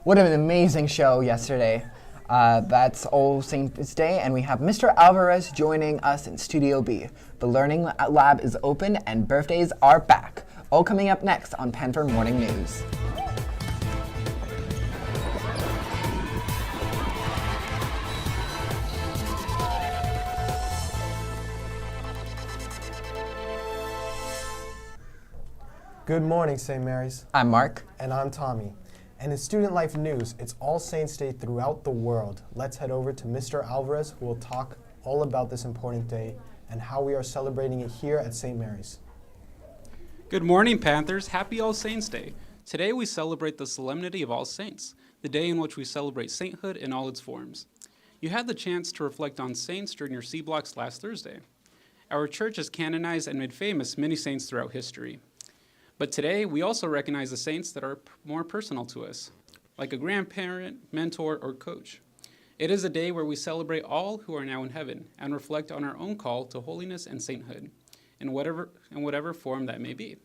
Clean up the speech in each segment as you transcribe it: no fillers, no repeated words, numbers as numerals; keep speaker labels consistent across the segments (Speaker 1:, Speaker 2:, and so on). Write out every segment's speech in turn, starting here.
Speaker 1: What an amazing show yesterday. That's All Saints Day, and we have Mr. Alvarez joining us in Studio B. The Learning Lab is open, and birthdays are back. All coming up next on Panther Morning News.
Speaker 2: Good morning, St. Mary's.
Speaker 1: I'm Mark.
Speaker 2: And I'm Tommy. And in Student Life News, it's All Saints Day throughout the world. Let's head over to Mr. Alvarez, who will talk all about this important day and how we are celebrating it here at St. Mary's.
Speaker 3: Good morning, Panthers. Happy All Saints Day. Today we celebrate the Solemnity of All Saints, the day in which we celebrate sainthood in all its forms. You had the chance to reflect on saints during your C blocks last Thursday. Our church has canonized and made famous many saints throughout history. But today, we also recognize the saints that are more personal to us, like a grandparent, mentor, or coach. It is a day where we celebrate all who are now in heaven and reflect on our own call to holiness and sainthood, in whatever form that may be.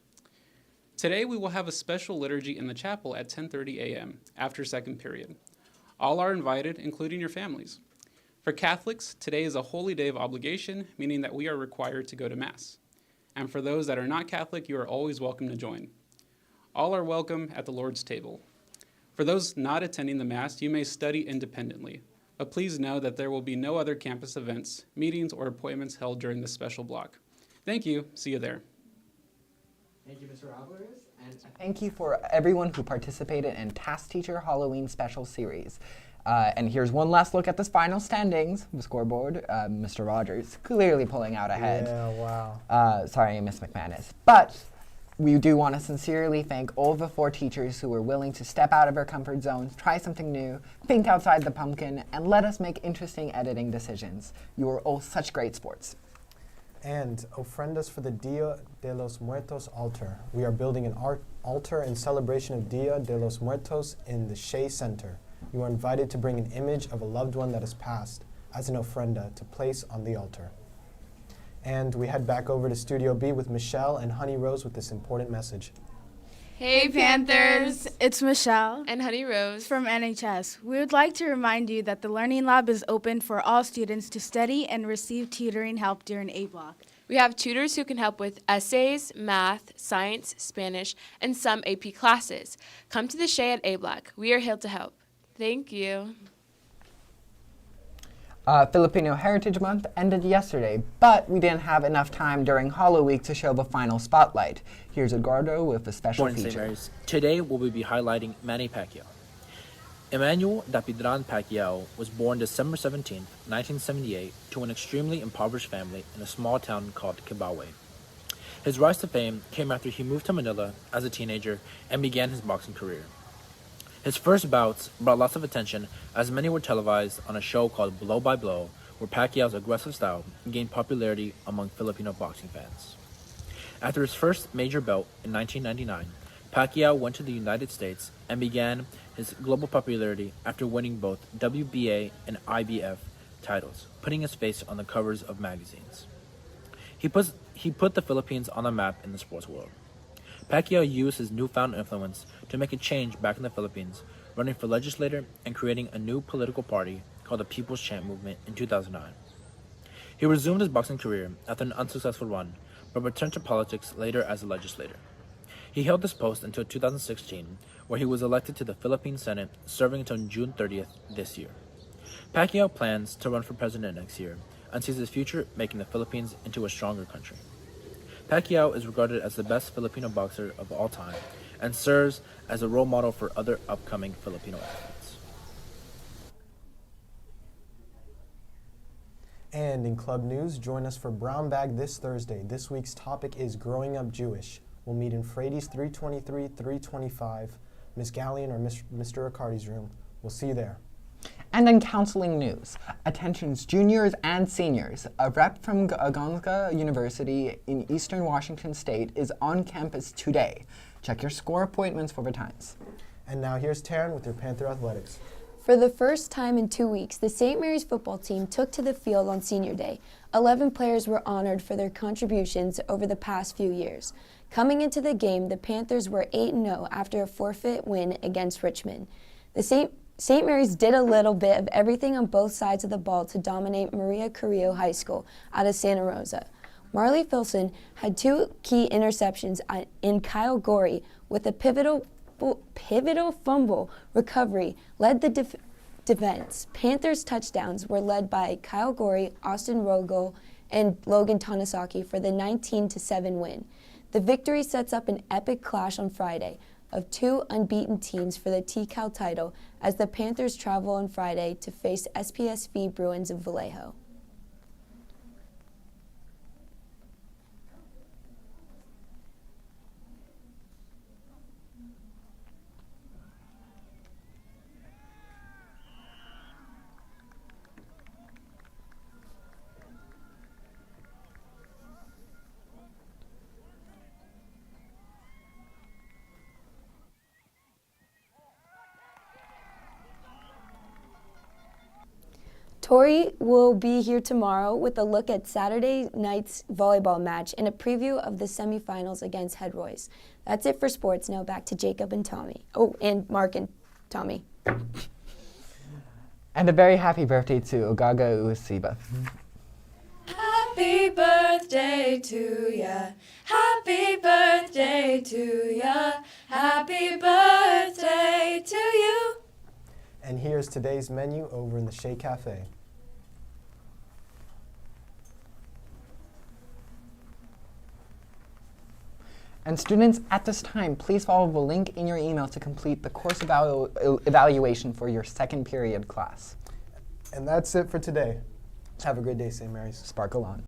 Speaker 3: Today, we will have a special liturgy in the chapel at 10:30 a.m. after second period. All are invited, including your families. For Catholics, today is a holy day of obligation, meaning that we are required to go to Mass. And for those that are not Catholic, you are always welcome to join. All are welcome at the Lord's table. For those not attending the Mass, you may study independently, but please know that there will be no other campus events, meetings, or appointments held during this special block. Thank you. See you there.
Speaker 1: Thank you, Mr. Alvarez. And thank you for everyone who participated in Task Teacher Halloween Special Series. And here's one last look at the final standings, the scoreboard. Mr. Rogers clearly pulling out ahead.
Speaker 2: Yeah, wow.
Speaker 1: Sorry, Miss McManus. But we do want to sincerely thank all of the 4 teachers who were willing to step out of our comfort zones, try something new, think outside the pumpkin, and let us make interesting editing decisions. You were all such great sports.
Speaker 2: And ofrendas for the Dia de los Muertos altar. We are building an altar in celebration of Dia de los Muertos in the Shea Center. You are invited to bring an image of a loved one that has passed as an ofrenda to place on the altar. And we head back over to Studio B with Michelle and Honey Rose with this important message.
Speaker 4: Hey Panthers!
Speaker 5: It's Michelle
Speaker 4: And Honey Rose
Speaker 5: from NHS. We would like to remind you that the Learning Lab is open for all students to study and receive tutoring help during A block.
Speaker 4: We have tutors who can help with essays, math, science, Spanish, and some AP classes. Come to the Shea at A block. We are here to help. Thank you.
Speaker 1: Filipino Heritage Month ended yesterday, but we didn't have enough time during Hollow Week to show the final spotlight. Here's Eduardo with a special
Speaker 6: Morning, St.
Speaker 1: feature.
Speaker 6: Mary's. Today we'll be highlighting Manny Pacquiao. Emmanuel Dapidran Pacquiao was born December 17, 1978, to an extremely impoverished family in a small town called Kibawe. His rise to fame came after he moved to Manila as a teenager and began his boxing career. His first bouts brought lots of attention, as many were televised on a show called Blow by Blow, where Pacquiao's aggressive style gained popularity among Filipino boxing fans. After his first major belt in 1999, Pacquiao went to the United States and began his global popularity after winning both WBA and IBF titles, putting his face on the covers of magazines. He put the Philippines on the map in the sports world. Pacquiao used his newfound influence to make a change back in the Philippines, running for legislator and creating a new political party called the People's Champ Movement in 2009. He resumed his boxing career after an unsuccessful run, but returned to politics later as a legislator. He held this post until 2016, where he was elected to the Philippine Senate, serving until June 30th this year. Pacquiao plans to run for president next year and sees his future making the Philippines into a stronger country. Pacquiao is regarded as the best Filipino boxer of all time and serves as a role model for other upcoming Filipino athletes.
Speaker 2: And in club news, join us for Brown Bag this Thursday. This week's topic is Growing Up Jewish. We'll meet in Frady's 323, 325, Miss Gallion or Mr. Riccardi's room. We'll see you there.
Speaker 1: And in counseling news, attentions juniors and seniors, a rep from Gonzaga University in Eastern Washington State is on campus today. Check your score appointments for the times.
Speaker 2: And now here's Taryn with your Panther Athletics.
Speaker 7: For the first time in 2 weeks, the St. Mary's football team took to the field on Senior Day. 11 players were honored for their contributions over the past few years. Coming into the game, the Panthers were 8-0 after a forfeit win against Richmond. The St. Mary's did a little bit of everything on both sides of the ball to dominate Maria Carrillo High School out of Santa Rosa. Marley Filson had 2 key interceptions in Kyle Gorey with a pivotal fumble recovery led the defense. Panthers touchdowns were led by Kyle Gorey, Austin Rogel, and Logan Tanasaki for the 19-7 win. The victory sets up an epic clash on Friday of 2 unbeaten teams for the TCAL title as the Panthers travel on Friday to face SPSV Bruins of Vallejo. Tori will be here tomorrow with a look at Saturday night's volleyball match and a preview of the semifinals against Headroys. That's it for sports. Now back to Jacob and Tommy. Oh, and Mark and Tommy.
Speaker 1: And a very happy birthday to Ogaga Uesiba.
Speaker 8: Happy birthday to ya. Happy birthday to ya. Happy birthday to you.
Speaker 2: And here's today's menu over in the Shea Cafe.
Speaker 1: And students, at this time, please follow the link in your email to complete the course evaluation for your second period class.
Speaker 2: And that's it for today. Have a great day, St. Mary's.
Speaker 1: Sparkle on.